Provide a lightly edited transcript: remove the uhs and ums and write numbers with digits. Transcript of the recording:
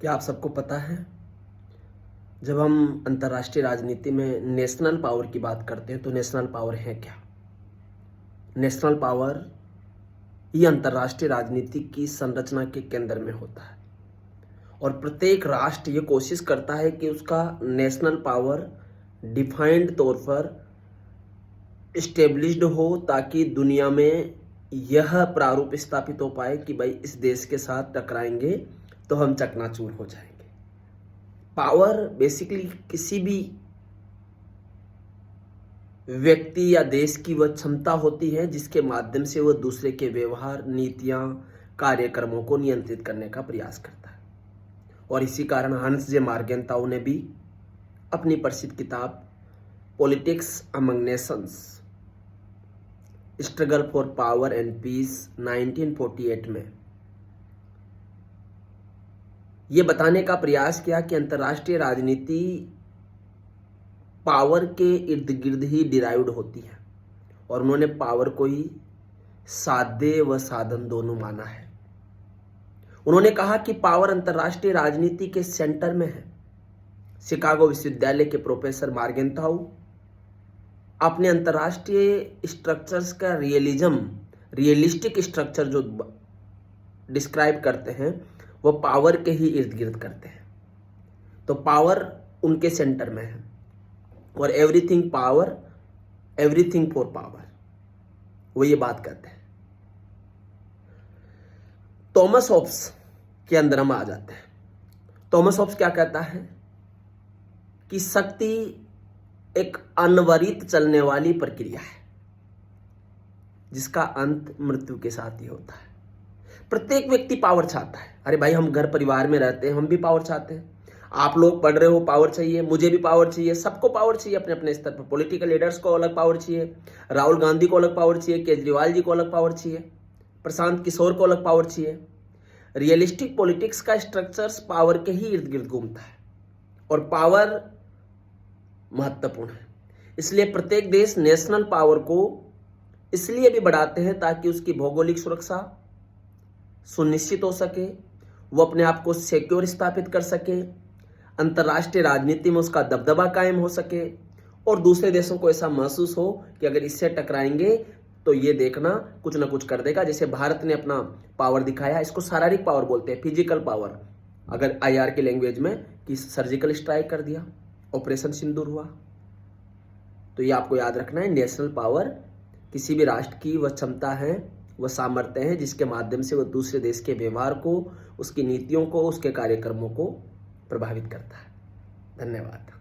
क्या आप सबको पता है, जब हम अंतर्राष्ट्रीय राजनीति में नेशनल पावर की बात करते हैं तो नेशनल पावर है क्या? नेशनल पावर ये अंतर्राष्ट्रीय राजनीति की संरचना के केंद्र में होता है और प्रत्येक राष्ट्र ये कोशिश करता है कि उसका नेशनल पावर डिफाइंड तौर पर इस्टेब्लिश्ड हो, ताकि दुनिया में यह प्रारूप स्थापित हो पाए कि भाई इस देश के साथ टकराएंगे तो हम चकनाचूर हो जाएंगे। पावर बेसिकली किसी भी व्यक्ति या देश की वह क्षमता होती है जिसके माध्यम से वह दूसरे के व्यवहार, नीतियां, कार्यक्रमों को नियंत्रित करने का प्रयास करता है। और इसी कारण हंस जे मार्गेंताउ ने भी अपनी प्रसिद्ध किताब politics among nations, struggle for power and peace 1948 में ये बताने का प्रयास किया कि अंतर्राष्ट्रीय राजनीति पावर के इर्द गिर्द ही डिराइव्ड होती है और उन्होंने पावर को ही साध्य व साधन दोनों माना है। उन्होंने कहा कि पावर अंतर्राष्ट्रीय राजनीति के सेंटर में है। शिकागो विश्वविद्यालय के प्रोफेसर मार्गेंताउ अपने अंतर्राष्ट्रीय स्ट्रक्चर्स का रियलिस्टिक स्ट्रक्चर जो डिस्क्राइब करते हैं वो पावर के ही इर्द गिर्द करते हैं। तो पावर उनके सेंटर में है और everything power, everything for power, वो ये बात करते हैं। थॉमस हॉब्स के अंदर हम आ जाते हैं। थॉमस हॉब्स क्या कहता है कि शक्ति एक अनवरित चलने वाली प्रक्रिया है जिसका अंत मृत्यु के साथ ही होता है। प्रत्येक व्यक्ति पावर चाहता है। अरे भाई, हम घर परिवार में रहते हैं, हम भी पावर चाहते हैं। आप लोग पढ़ रहे हो, पावर चाहिए, मुझे भी पावर चाहिए, सबको पावर चाहिए अपने अपने स्तर पर। पॉलिटिकल लीडर्स को अलग पावर चाहिए, राहुल गांधी को अलग पावर चाहिए, केजरीवाल जी को अलग पावर चाहिए, प्रशांत किशोर को अलग पावर चाहिए। रियलिस्टिक पॉलिटिक्स का स्ट्रक्चर्स पावर के ही इर्द गिर्द घूमता है और पावर महत्वपूर्ण है। इसलिए प्रत्येक देश नेशनल पावर को इसलिए भी बढ़ाते हैं ताकि उसकी भौगोलिक सुरक्षा सुनिश्चित हो सके, वो अपने आप को सिक्योर स्थापित कर सके, अंतर्राष्ट्रीय राजनीति में उसका दबदबा कायम हो सके और दूसरे देशों को ऐसा महसूस हो कि अगर इससे टकराएंगे तो ये देखना कुछ ना कुछ कर देगा। जैसे भारत ने अपना पावर दिखाया, इसको शारीरिक पावर बोलते हैं, फिजिकल पावर। अगर आईआर की लैंग्वेज में कि सर्जिकल स्ट्राइक कर दिया, ऑपरेशन सिंदूर हुआ। तो ये आपको याद रखना है, नेशनल पावर किसी भी राष्ट्र की वह क्षमता है, वह सामर्थ्य है जिसके माध्यम से वह दूसरे देश के व्यवहार को, उसकी नीतियों को, उसके कार्यक्रमों को प्रभावित करता है। धन्यवाद।